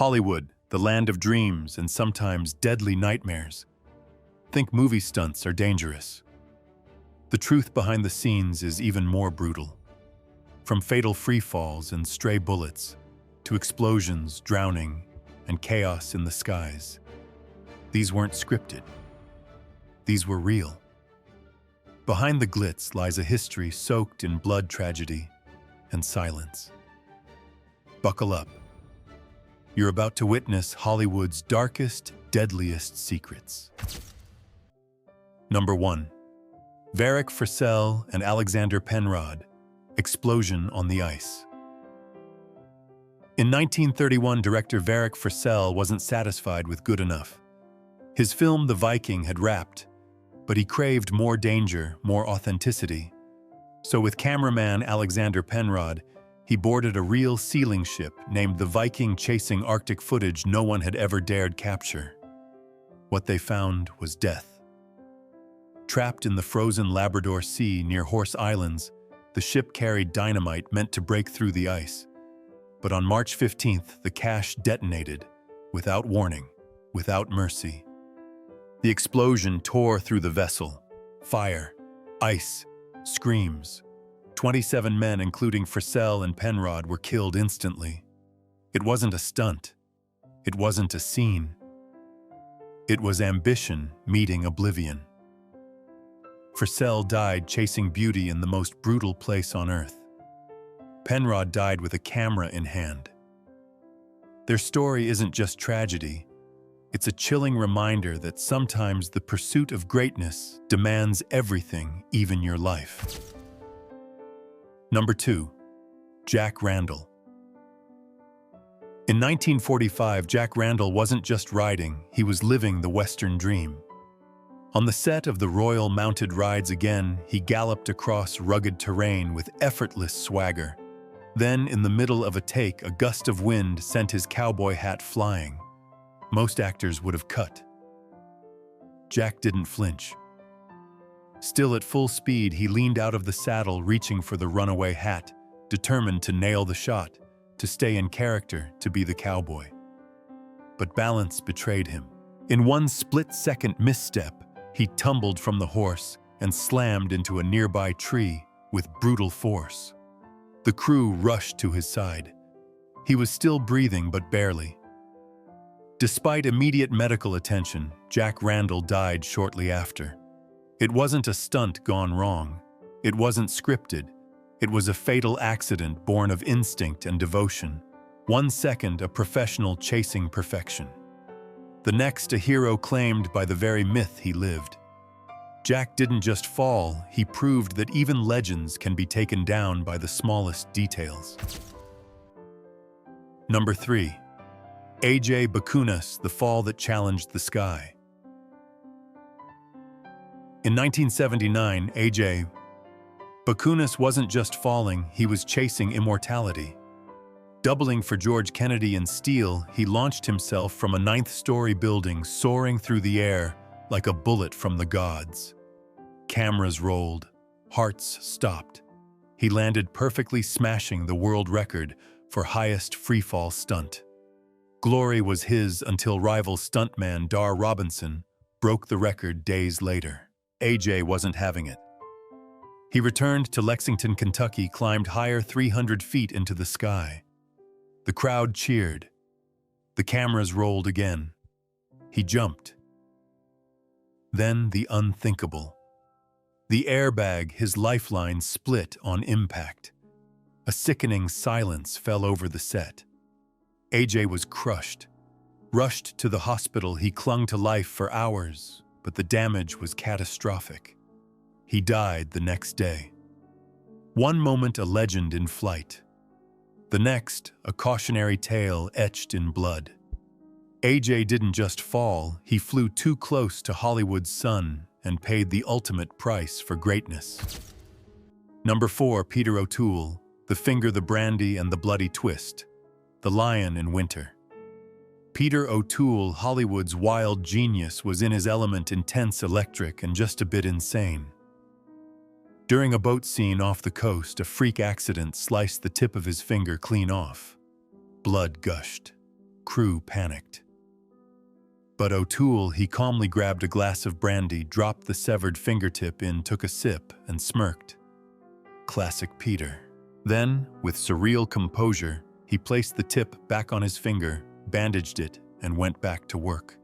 Hollywood, the land of dreams and sometimes deadly nightmares. Think movie stunts are dangerous. The truth behind the scenes is even more brutal. From fatal freefalls and stray bullets, to explosions, drowning, and chaos in the skies. These weren't scripted. These were real. Behind the glitz lies a history soaked in blood, tragedy, and silence. Buckle up. You're about to witness Hollywood's darkest, deadliest secrets. Number 1. Varick Purcell and Alexander Penrod, Explosion on the Ice. In 1931, director Varick Purcell wasn't satisfied with good enough. His film The Viking had wrapped, but he craved more danger, more authenticity. So with cameraman Alexander Penrod, he boarded a real sealing ship named the Viking, chasing Arctic footage no one had ever dared capture. What they found was death. Trapped in the frozen Labrador Sea near Horse Islands, the ship carried dynamite meant to break through the ice. But on March 15th, the cache detonated, without warning, without mercy. The explosion tore through the vessel. Fire, ice, screams. 27 men, including Purcell and Penrod, were killed instantly. It wasn't a stunt. It wasn't a scene. It was ambition meeting oblivion. Purcell died chasing beauty in the most brutal place on earth. Penrod died with a camera in hand. Their story isn't just tragedy. It's a chilling reminder that sometimes the pursuit of greatness demands everything, even your life. Number 2. Jack Randall. In 1945, Jack Randall wasn't just riding, he was living the Western dream. On the set of the Royal Mounted Rides again, he galloped across rugged terrain with effortless swagger. Then, in the middle of a take, a gust of wind sent his cowboy hat flying. Most actors would have cut. Jack didn't flinch. Still at full speed, he leaned out of the saddle, reaching for the runaway hat, determined to nail the shot, to stay in character, to be the cowboy. But balance betrayed him. In one split-second misstep, he tumbled from the horse and slammed into a nearby tree with brutal force. The crew rushed to his side. He was still breathing, but barely. Despite immediate medical attention, Jack Randall died shortly after. It wasn't a stunt gone wrong. It wasn't scripted. It was a fatal accident born of instinct and devotion. 1 second, a professional chasing perfection. The next, a hero claimed by the very myth he lived. Jack didn't just fall, he proved that even legends can be taken down by the smallest details. Number 3. A.J. Bakunis, The Fall That Challenged the Sky. In 1979, A.J. Bakunis wasn't just falling, he was chasing immortality. Doubling for George Kennedy in steel, he launched himself from a 9th-story building, soaring through the air like a bullet from the gods. Cameras rolled, hearts stopped. He landed perfectly, smashing the world record for highest freefall stunt. Glory was his until rival stuntman Dar Robinson broke the record days later. AJ wasn't having it. He returned to Lexington, Kentucky, climbed higher 300 feet into the sky. The crowd cheered. The cameras rolled again. He jumped. Then the unthinkable. The airbag, his lifeline, split on impact. A sickening silence fell over the set. AJ was crushed. Rushed to the hospital, he clung to life for hours, but the damage was catastrophic. He died the next day. One moment a legend in flight. The next, a cautionary tale etched in blood. AJ didn't just fall, he flew too close to Hollywood's sun and paid the ultimate price for greatness. Number 4, Peter O'Toole, The Finger, the Brandy, and the Bloody Twist. The Lion in Winter. Peter O'Toole, Hollywood's wild genius, was in his element, intense, electric, and just a bit insane. During a boat scene off the coast, a freak accident sliced the tip of his finger clean off. Blood gushed. Crew panicked. But O'Toole, he calmly grabbed a glass of brandy, dropped the severed fingertip in, took a sip, and smirked. Classic Peter. Then, with surreal composure, he placed the tip back on his finger, bandaged it, and went back to work.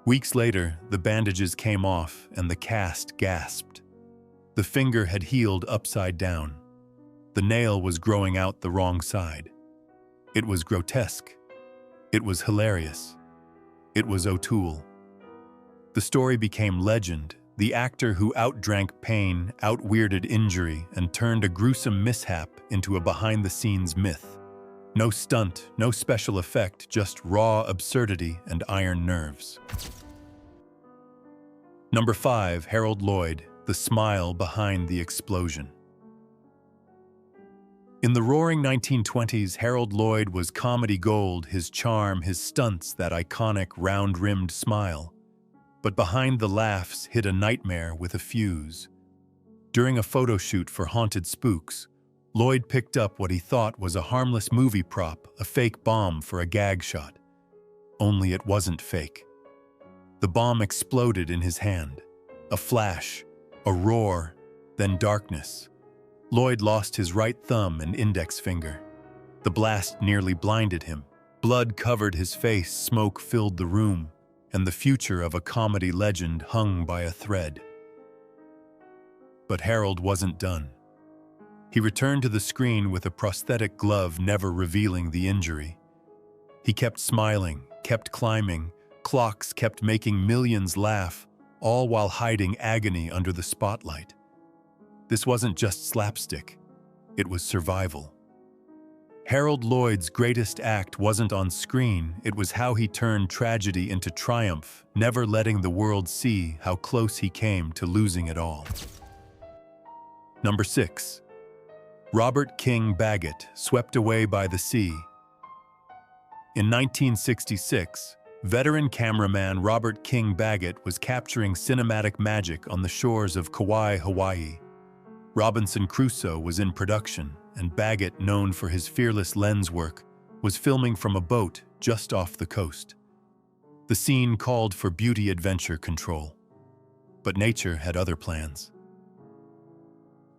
Weeks later, the bandages came off and the cast gasped. The finger had healed upside down. The nail was growing out the wrong side. It was grotesque. It was hilarious. It was O'Toole. The story became legend, the actor who outdrank pain, outweirded injury, and turned a gruesome mishap into a behind-the-scenes myth. No stunt, no special effect, just raw absurdity and iron nerves. Number 5, Harold Lloyd, the smile behind the explosion. In the roaring 1920s, Harold Lloyd was comedy gold, his charm, his stunts, that iconic round-rimmed smile. But behind the laughs hid a nightmare with a fuse. During a photo shoot for Haunted Spooks, Lloyd picked up what he thought was a harmless movie prop, a fake bomb for a gag shot. Only it wasn't fake. The bomb exploded in his hand. A flash, a roar, then darkness. Lloyd lost his right thumb and index finger. The blast nearly blinded him. Blood covered his face, smoke filled the room, and the future of a comedy legend hung by a thread. But Harold wasn't done. He returned to the screen with a prosthetic glove, never revealing the injury. He kept smiling, kept climbing, clocks kept making millions laugh, all while hiding agony under the spotlight. This wasn't just slapstick, it was survival. Harold Lloyd's greatest act wasn't on screen, it was how he turned tragedy into triumph, never letting the world see how close he came to losing it all. Number 6. Robert King Baggett, swept away by the sea. In 1966, veteran cameraman Robert King Baggett was capturing cinematic magic on the shores of Kauai, Hawaii. Robinson Crusoe was in production, and Baggett, known for his fearless lens work, was filming from a boat just off the coast. The scene called for beauty adventure control, but nature had other plans.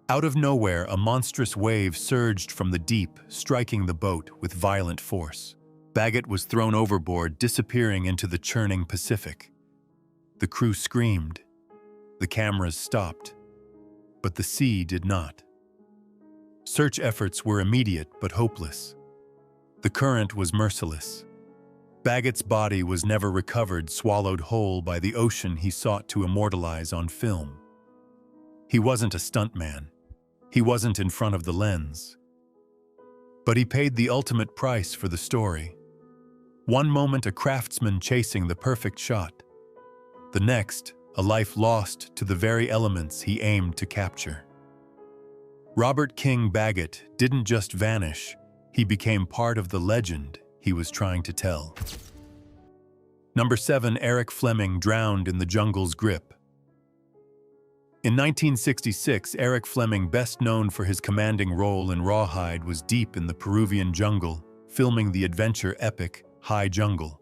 Out of nowhere, a monstrous wave surged from the deep, striking the boat with violent force. Baggett was thrown overboard, disappearing into the churning Pacific. The crew screamed. The cameras stopped. But the sea did not. Search efforts were immediate but hopeless. The current was merciless. Baggett's body was never recovered, swallowed whole by the ocean he sought to immortalize on film. He wasn't a stuntman. He wasn't in front of the lens. But he paid the ultimate price for the story. One moment, a craftsman chasing the perfect shot. The next, a life lost to the very elements he aimed to capture. Robert King Baggett didn't just vanish, he became part of the legend he was trying to tell. Number 7, Eric Fleming, drowned in the jungle's grip. In 1966, Eric Fleming, best known for his commanding role in Rawhide, was deep in the Peruvian jungle, filming the adventure epic High Jungle.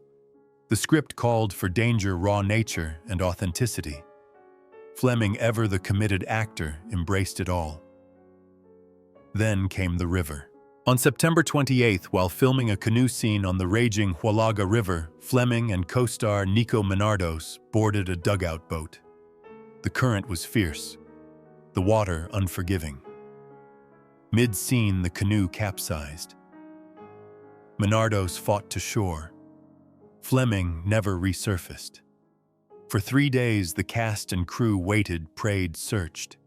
The script called for danger, raw nature, and authenticity. Fleming, ever the committed actor, embraced it all. Then came the river. On September 28th, while filming a canoe scene on the raging Hualaga River, Fleming and co-star Nico Menardos boarded a dugout boat. The current was fierce, the water unforgiving. Mid-scene, the canoe capsized. Menardos fought to shore. Fleming never resurfaced. For 3 days, the cast and crew waited, prayed, searched.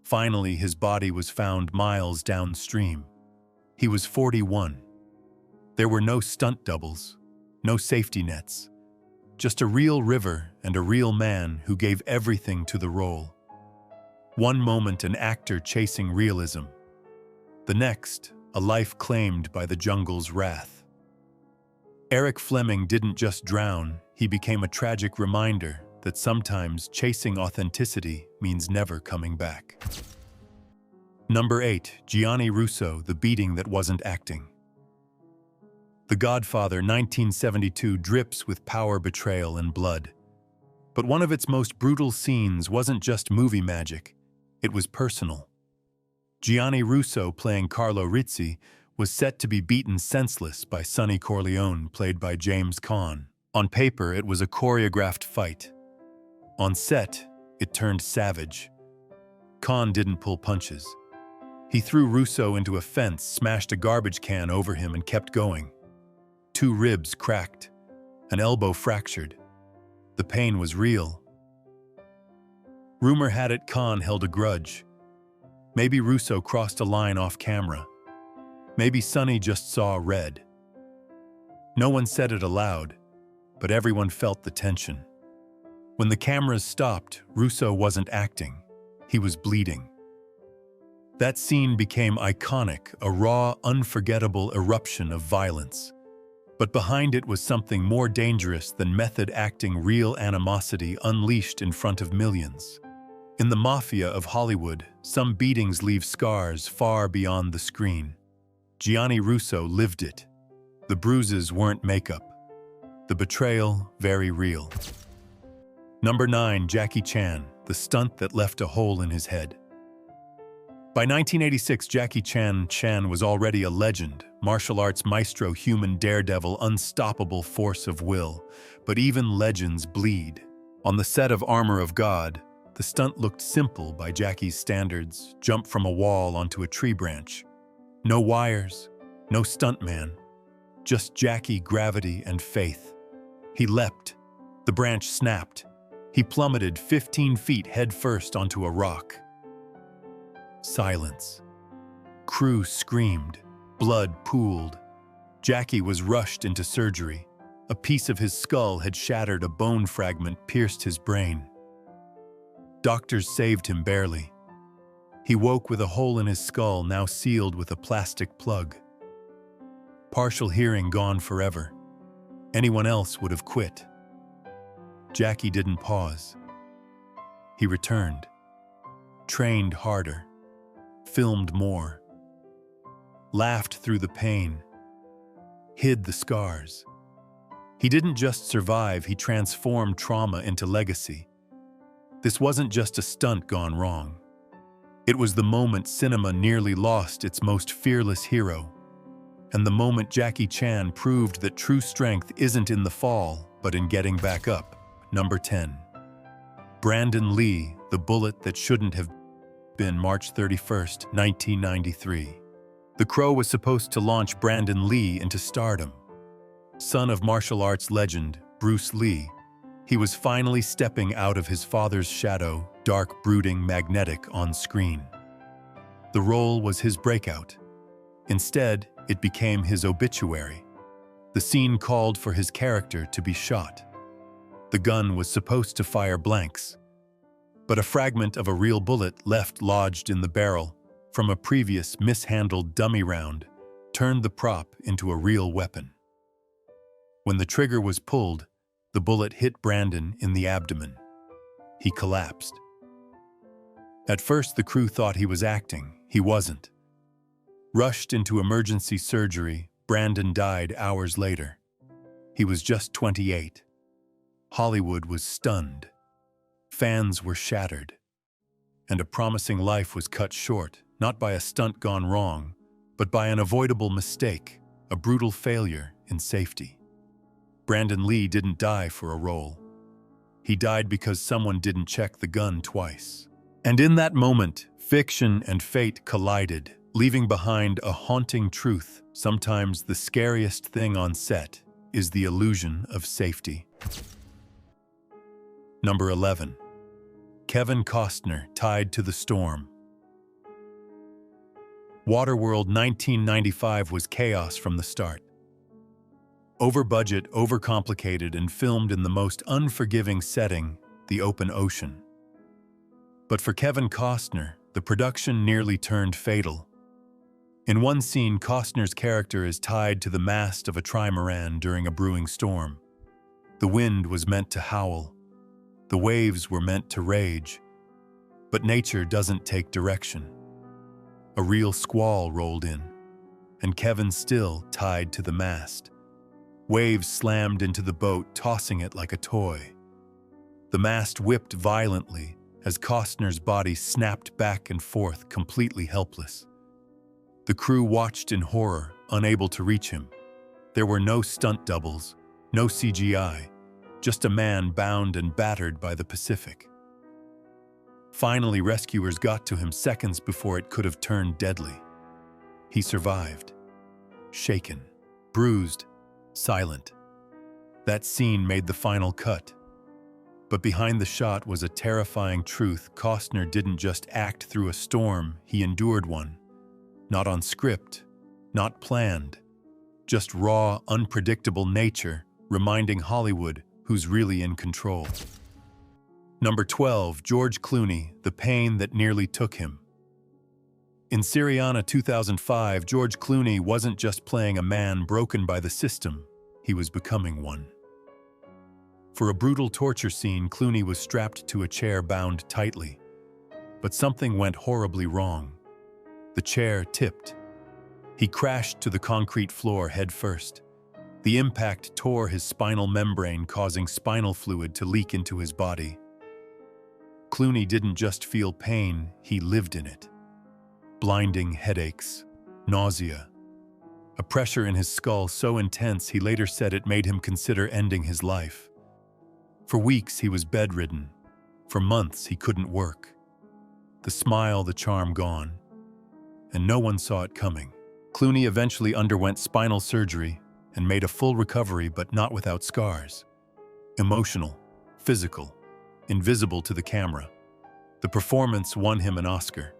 Finally, his body was found miles downstream. He was 41. There were no stunt doubles, no safety nets, just a real river and a real man who gave everything to the role. One moment, an actor chasing realism. The next, a life claimed by the jungle's wrath. Eric Fleming didn't just drown, he became a tragic reminder that sometimes chasing authenticity means never coming back. Number 8, Gianni Russo, the beating that wasn't acting. The Godfather 1972 drips with power, betrayal, and blood. But one of its most brutal scenes wasn't just movie magic, it was personal. Gianni Russo, playing Carlo Rizzi, was set to be beaten senseless by Sonny Corleone, played by James Caan. On paper, it was a choreographed fight. On set, it turned savage. Caan didn't pull punches. He threw Russo into a fence, smashed a garbage can over him, and kept going. 2 ribs cracked, an elbow fractured. The pain was real. Rumor had it Caan held a grudge. Maybe Russo crossed a line off camera. Maybe Sonny just saw red. No one said it aloud, but everyone felt the tension. When the cameras stopped, Russo wasn't acting. He was bleeding. That scene became iconic, a raw, unforgettable eruption of violence. But behind it was something more dangerous than method acting, real animosity unleashed in front of millions. In the mafia of Hollywood, some beatings leave scars far beyond the screen. Gianni Russo lived it. The bruises weren't makeup. The betrayal, very real. Number 9, Jackie Chan, the stunt that left a hole in his head. By 1986, Jackie Chan was already a legend, martial arts maestro, human daredevil, unstoppable force of will. But even legends bleed. On the set of Armor of God, the stunt looked simple by Jackie's standards: jump from a wall onto a tree branch. No wires, no stuntman, just Jackie, gravity, and faith. He leapt. The branch snapped. He plummeted 15 feet headfirst onto a rock. Silence. Crew screamed. Blood pooled. Jackie was rushed into surgery. A piece of his skull had shattered, a bone fragment pierced his brain. Doctors saved him barely. He woke with a hole in his skull, now sealed with a plastic plug. Partial hearing gone forever. Anyone else would have quit. Jackie didn't pause. He returned. Trained harder. Filmed more. Laughed through the pain. Hid the scars. He didn't just survive, he transformed trauma into legacy. This wasn't just a stunt gone wrong. It was the moment cinema nearly lost its most fearless hero, and the moment Jackie Chan proved that true strength isn't in the fall, but in getting back up. Number 10. Brandon Lee, the bullet that shouldn't have been. March 31st, 1993. The Crow was supposed to launch Brandon Lee into stardom. Son of martial arts legend Bruce Lee, he was finally stepping out of his father's shadow, dark, brooding, magnetic on screen. The role was his breakout. Instead, it became his obituary. The scene called for his character to be shot. The gun was supposed to fire blanks, but a fragment of a real bullet left lodged in the barrel from a previous mishandled dummy round turned the prop into a real weapon. When the trigger was pulled, the bullet hit Brandon in the abdomen. He collapsed. At first, the crew thought he was acting. He wasn't. Rushed into emergency surgery, Brandon died hours later. He was just 28. Hollywood was stunned. Fans were shattered. And a promising life was cut short, not by a stunt gone wrong, but by an avoidable mistake, a brutal failure in safety. Brandon Lee didn't die for a role. He died because someone didn't check the gun twice. And in that moment, fiction and fate collided, leaving behind a haunting truth. Sometimes the scariest thing on set is the illusion of safety. Number 11. Kevin Costner, Tied to the Storm. Waterworld 1995 was chaos from the start. Over-budget, overcomplicated, and filmed in the most unforgiving setting, the open ocean. But for Kevin Costner, the production nearly turned fatal. In one scene, Costner's character is tied to the mast of a trimaran during a brewing storm. The wind was meant to howl. The waves were meant to rage. But nature doesn't take direction. A real squall rolled in, and Kevin still tied to the mast. Waves slammed into the boat, tossing it like a toy. The mast whipped violently as Costner's body snapped back and forth, completely helpless. The crew watched in horror, unable to reach him. There were no stunt doubles, no CGI, just a man bound and battered by the Pacific. Finally, rescuers got to him seconds before it could have turned deadly. He survived. Shaken, bruised, silent. That scene made the final cut. But behind the shot was a terrifying truth. Costner didn't just act through a storm, he endured one. Not on script, not planned. Just raw, unpredictable nature, reminding Hollywood who's really in control. Number 12, George Clooney, the pain that nearly took him. In Syriana 2005, George Clooney wasn't just playing a man broken by the system, he was becoming one. For a brutal torture scene, Clooney was strapped to a chair bound tightly. But something went horribly wrong. The chair tipped. He crashed to the concrete floor head first. The impact tore his spinal membrane, causing spinal fluid to leak into his body. Clooney didn't just feel pain, he lived in it. Blinding headaches, nausea, a pressure in his skull so intense he later said it made him consider ending his life. For weeks he was bedridden. For months he couldn't work. The smile, the charm gone. And no one saw it coming. Clooney eventually underwent spinal surgery and made a full recovery, but not without scars. Emotional, physical, invisible to the camera. The performance won him an Oscar.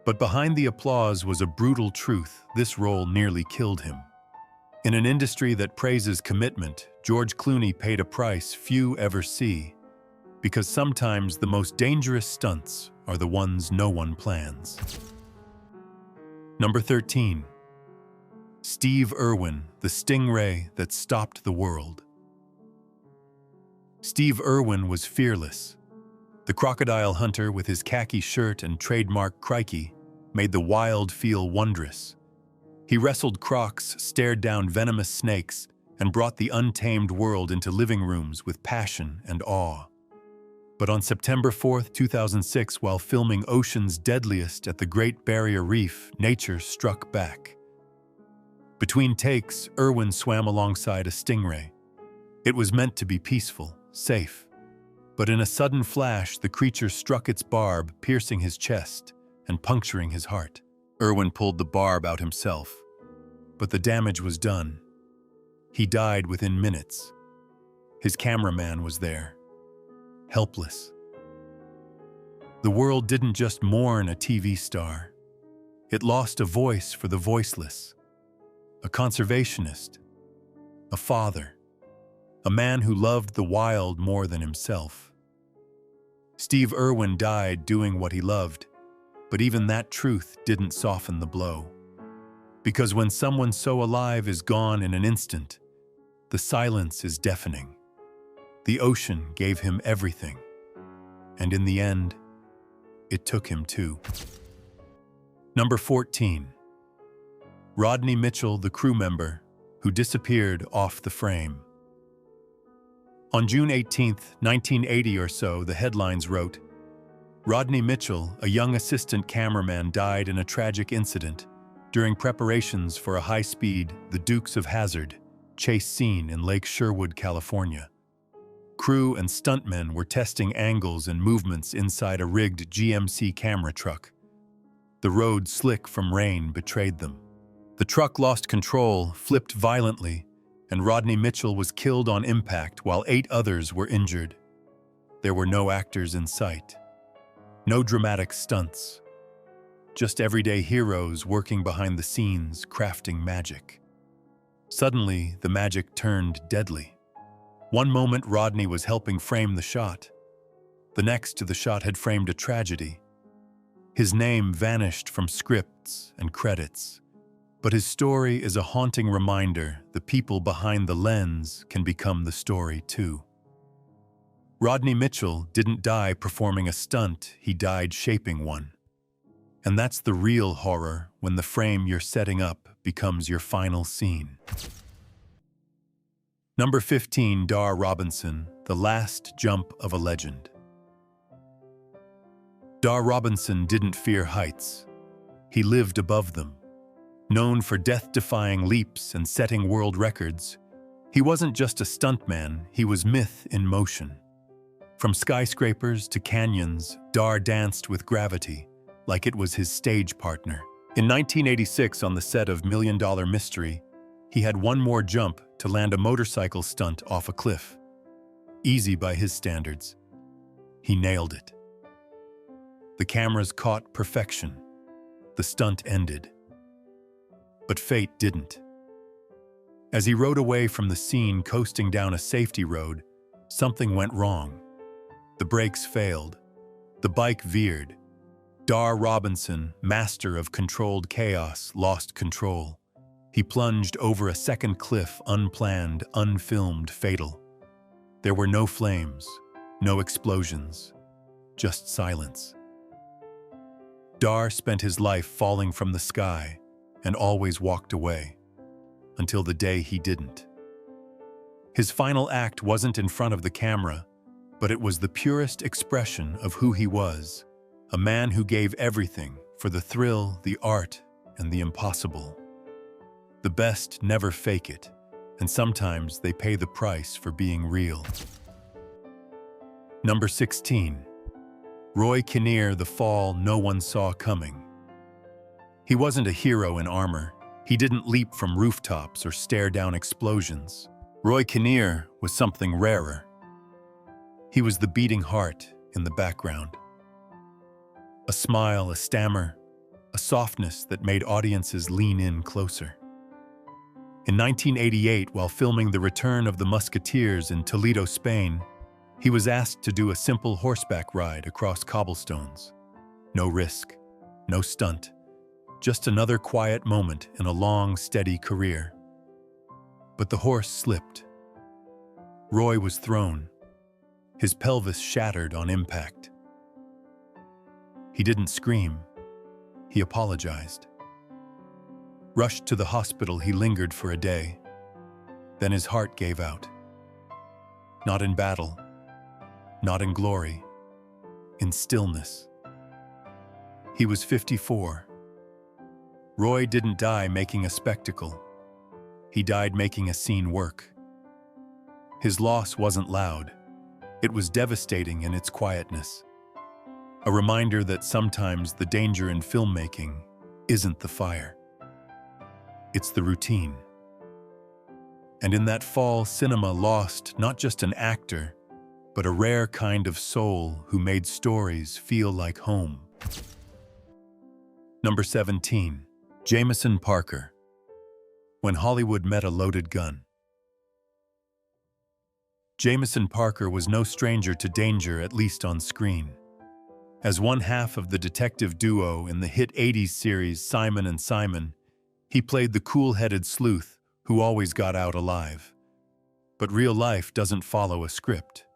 But behind the applause was a brutal truth: this role nearly killed him. In an industry that praises commitment, George Clooney paid a price few ever see, because sometimes the most dangerous stunts are the ones no one plans. Number 13. Steve Irwin, the stingray that stopped the world. Steve Irwin was fearless. The crocodile hunter with his khaki shirt and trademark crikey made the wild feel wondrous. He wrestled crocs, stared down venomous snakes, and brought the untamed world into living rooms with passion and awe. But on September 4, 2006, while filming Ocean's Deadliest at the Great Barrier Reef, nature struck back. Between takes, Irwin swam alongside a stingray. It was meant to be peaceful, safe. But in a sudden flash, the creature struck its barb, piercing his chest and puncturing his heart. Irwin pulled the barb out himself, but the damage was done. He died within minutes. His cameraman was there, helpless. The world didn't just mourn a TV star. It lost a voice for the voiceless, a conservationist, a father, a man who loved the wild more than himself. Steve Irwin died doing what he loved, but even that truth didn't soften the blow. Because when someone so alive is gone in an instant, the silence is deafening. The ocean gave him everything, and in the end, it took him too. Number 14. Rodney Mitchell, the crew member who disappeared off the frame. On June 18, 1980 or so, the headlines wrote, Rodney Mitchell, a young assistant cameraman, died in a tragic incident during preparations for a high-speed The Dukes of Hazzard chase scene in Lake Sherwood, California. Crew and stuntmen were testing angles and movements inside a rigged GMC camera truck. The road, slick from rain, betrayed them. The truck lost control, flipped violently, and Rodney Mitchell was killed on impact while 8 others were injured. There were no actors in sight. No dramatic stunts. Just everyday heroes working behind the scenes, crafting magic. Suddenly, the magic turned deadly. One moment, Rodney was helping frame the shot. The next, the shot had framed a tragedy. His name vanished from scripts and credits. But his story is a haunting reminder: the people behind the lens can become the story too. Rodney Mitchell didn't die performing a stunt, he died shaping one. And that's the real horror, when the frame you're setting up becomes your final scene. Number 15, Dar Robinson, The Last Jump of a Legend. Dar Robinson didn't fear heights. He lived above them. Known for death-defying leaps and setting world records, he wasn't just a stuntman, he was myth in motion. From skyscrapers to canyons, Dar danced with gravity, like it was his stage partner. In 1986, on the set of $1 Million Mystery, he had one more jump to land a motorcycle stunt off a cliff. Easy by his standards. He nailed it. The cameras caught perfection. The stunt ended. But fate didn't. As he rode away from the scene coasting down a safety road, something went wrong. The brakes failed. The bike veered. Dar Robinson, master of controlled chaos, lost control. He plunged over a second cliff, unplanned, unfilmed, fatal. There were no flames, no explosions, just silence. Dar spent his life falling from the sky and always walked away, until the day he didn't. His final act wasn't in front of the camera, but it was the purest expression of who he was, a man who gave everything for the thrill, the art, and the impossible. The best never fake it, and sometimes they pay the price for being real. Number 16. Roy Kinnear, The Fall No One Saw Coming. He wasn't a hero in armor. He didn't leap from rooftops or stare down explosions. Roy Kinnear was something rarer. He was the beating heart in the background. A smile, a stammer, a softness that made audiences lean in closer. In 1988, while filming The Return of the Musketeers in Toledo, Spain, he was asked to do a simple horseback ride across cobblestones. No risk, no stunt, just another quiet moment in a long, steady career. But the horse slipped. Roy was thrown, his pelvis shattered on impact. He didn't scream. He apologized. Rushed to the hospital, he lingered for a day. Then his heart gave out. Not in battle, not in glory, in stillness. He was 54. Roy didn't die making a spectacle. He died making a scene work. His loss wasn't loud. It was devastating in its quietness. A reminder that sometimes the danger in filmmaking isn't the fire. It's the routine. And in that fall, cinema lost not just an actor, but a rare kind of soul who made stories feel like home. Number 17. Jameson Parker. When Hollywood Met a Loaded Gun. Jameson Parker was no stranger to danger, at least on screen. As one half of the detective duo in the hit 80s series Simon and Simon, he played the cool-headed sleuth who always got out alive. But real life doesn't follow a script.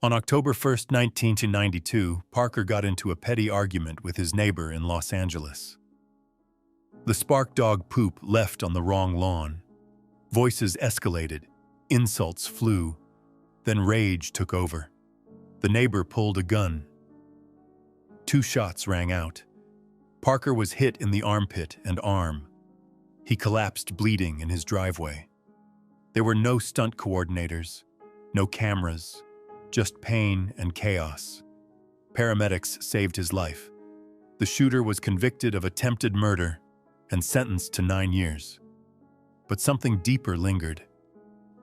On October 1, 1992, Parker got into a petty argument with his neighbor in Los Angeles. The spark dog poop left on the wrong lawn. Voices escalated, insults flew, then rage took over. The neighbor pulled a gun. 2 shots rang out. Parker was hit in the armpit and arm. He collapsed bleeding in his driveway. There were no stunt coordinators, no cameras, just pain and chaos. Paramedics saved his life. The shooter was convicted of attempted murder and sentenced to 9 years. But something deeper lingered.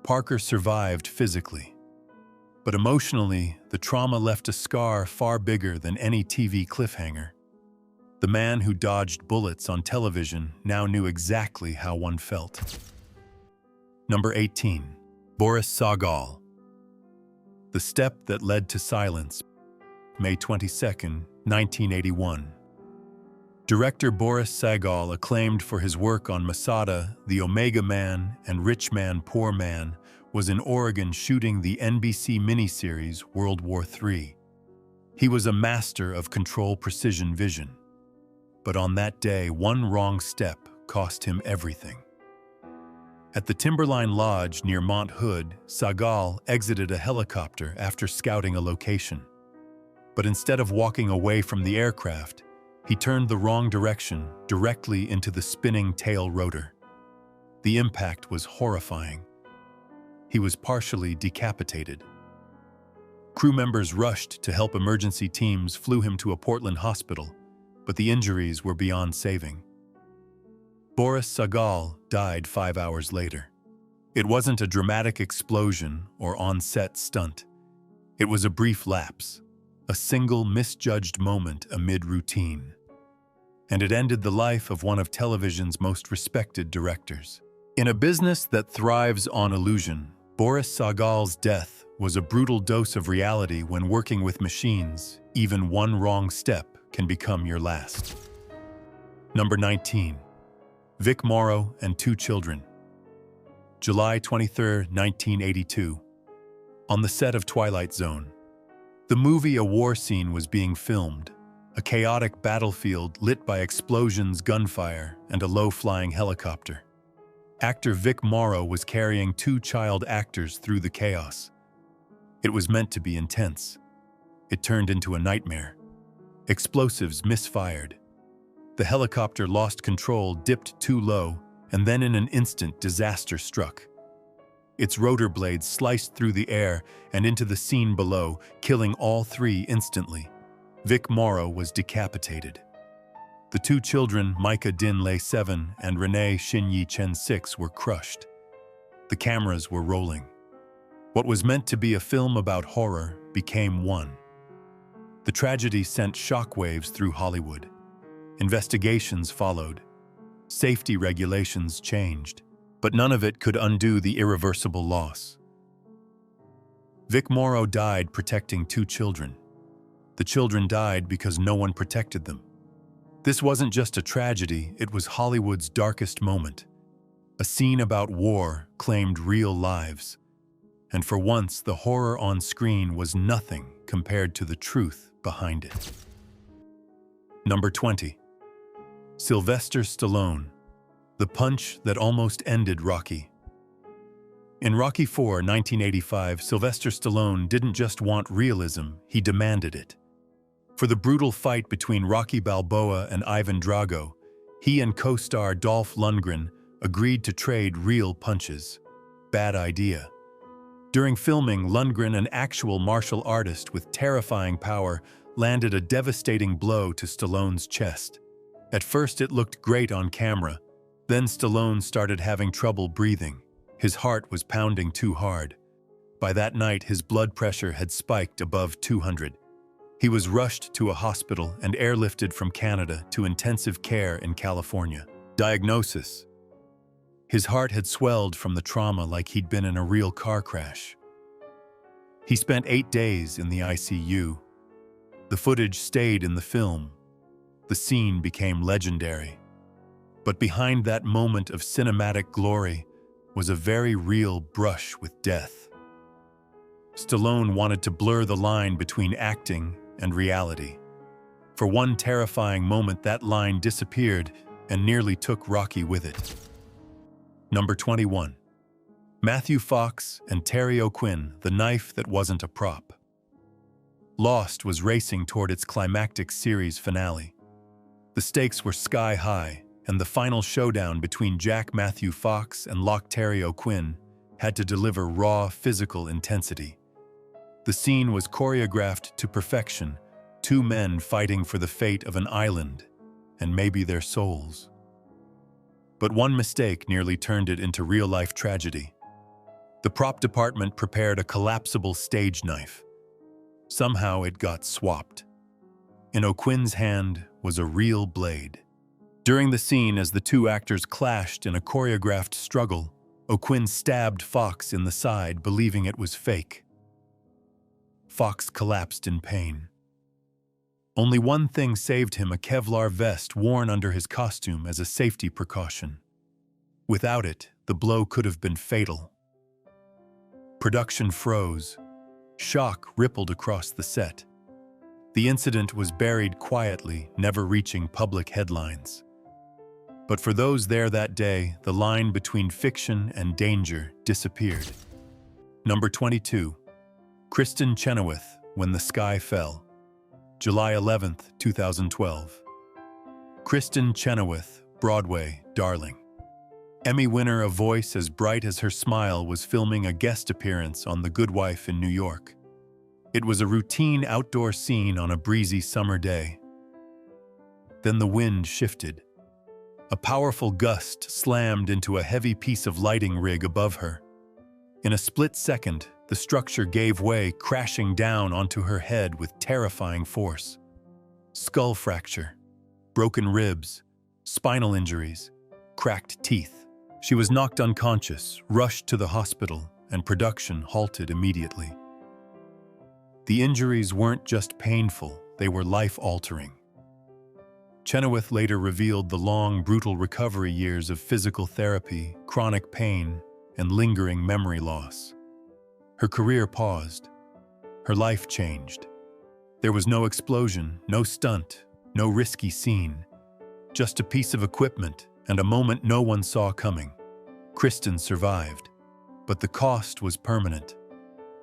Parker survived physically. But emotionally, the trauma left a scar far bigger than any TV cliffhanger. The man who dodged bullets on television now knew exactly how one felt. Number 18. Boris Sagal. The Step That Led to Silence, May 22, 1981. Director Boris Sagal, acclaimed for his work on Masada, The Omega Man, and Rich Man, Poor Man, was in Oregon shooting the NBC miniseries World War III. He was a master of control precision vision. But on that day, one wrong step cost him everything. At the Timberline Lodge near Mount Hood, Sagal exited a helicopter after scouting a location. But instead of walking away from the aircraft, he turned the wrong direction, directly into the spinning tail rotor. The impact was horrifying. He was partially decapitated. Crew members rushed to help. Emergency teams flew him to a Portland hospital, but the injuries were beyond saving. Boris Sagal died 5 hours later. It wasn't a dramatic explosion or on-set stunt. It was a brief lapse, a single misjudged moment amid routine. And it ended the life of one of television's most respected directors. In a business that thrives on illusion, Boris Sagal's death was a brutal dose of reality. When working with machines, even one wrong step can become your last. Number 19. Vic Morrow and two children. July 23, 1982. On the set of Twilight Zone. The movie, a war scene was being filmed, a chaotic battlefield lit by explosions, gunfire, and a low-flying helicopter. Actor Vic Morrow was carrying two child actors through the chaos. It was meant to be intense. It turned into a nightmare. Explosives misfired. The helicopter lost control, dipped too low, and then in an instant, disaster struck. Its rotor blades sliced through the air and into the scene below, killing all three instantly. Vic Morrow was decapitated. The two children, Micah Din Lei 7 and Renee Shin Yi Chen 6, were crushed. The cameras were rolling. What was meant to be a film about horror became one. The tragedy sent shockwaves through Hollywood. Investigations followed. Safety regulations changed, but none of it could undo the irreversible loss. Vic Morrow died protecting two children. The children died because no one protected them. This wasn't just a tragedy, it was Hollywood's darkest moment. A scene about war claimed real lives. And for once, the horror on screen was nothing compared to the truth behind it. Number 20. Sylvester Stallone, the punch that almost ended Rocky. In Rocky IV, 1985, Sylvester Stallone didn't just want realism, he demanded it. For the brutal fight between Rocky Balboa and Ivan Drago, he and co-star Dolph Lundgren agreed to trade real punches. Bad idea. During filming, Lundgren, an actual martial artist with terrifying power, landed a devastating blow to Stallone's chest. At first, it looked great on camera. Then Stallone started having trouble breathing. His heart was pounding too hard. By that night, his blood pressure had spiked above 200. He was rushed to a hospital and airlifted from Canada to intensive care in California. Diagnosis: his heart had swelled from the trauma like he'd been in a real car crash. He spent 8 days in the ICU. The footage stayed in the film. The scene became legendary. But behind that moment of cinematic glory was a very real brush with death. Stallone wanted to blur the line between acting and reality. For one terrifying moment, that line disappeared and nearly took Rocky with it. Number 21. Matthew Fox and Terry O'Quinn, the knife that wasn't a prop. Lost was racing toward its climactic series finale. The stakes were sky high, and the final showdown between Jack Matthew Fox and Loch Terry O'Quinn had to deliver raw physical intensity. The scene was choreographed to perfection, two men fighting for the fate of an island and maybe their souls. But one mistake nearly turned it into real-life tragedy. The prop department prepared a collapsible stage knife. Somehow it got swapped. In O'Quinn's hand was a real blade. During the scene, as the two actors clashed in a choreographed struggle, O'Quinn stabbed Fox in the side, believing it was fake. Fox collapsed in pain. Only one thing saved him: a Kevlar vest worn under his costume as a safety precaution. Without it, the blow could have been fatal. Production froze. Shock rippled across the set. The incident was buried quietly, never reaching public headlines. But for those there that day, the line between fiction and danger disappeared. Number 22. Kristin Chenoweth, When the Sky Fell. July 11, 2012. Kristin Chenoweth, Broadway, Darling. Emmy winner, a voice as bright as her smile, was filming a guest appearance on The Good Wife in New York. It was a routine outdoor scene on a breezy summer day. Then the wind shifted. A powerful gust slammed into a heavy piece of lighting rig above her. In a split second, the structure gave way, crashing down onto her head with terrifying force. Skull fracture, broken ribs, spinal injuries, cracked teeth. She was knocked unconscious, rushed to the hospital, and production halted immediately. The injuries weren't just painful, they were life-altering. Chenoweth later revealed the long, brutal recovery years of physical therapy, chronic pain, and lingering memory loss. Her career paused. Her life changed. There was no explosion, no stunt, no risky scene. Just a piece of equipment and a moment no one saw coming. Kristin survived, but the cost was permanent.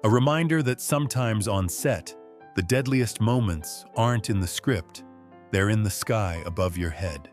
A reminder that sometimes on set, the deadliest moments aren't in the script, they're in the sky above your head.